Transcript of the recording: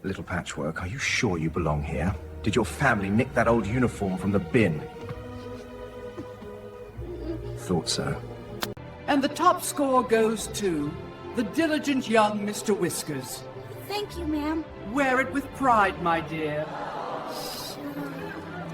Little Patchwork, are you sure you belong here? Did your family nick that old uniform from the bin? Thought so. And the top score goes to the diligent young Mr. Whiskers. Thank you, ma'am. Wear it with pride, my dear.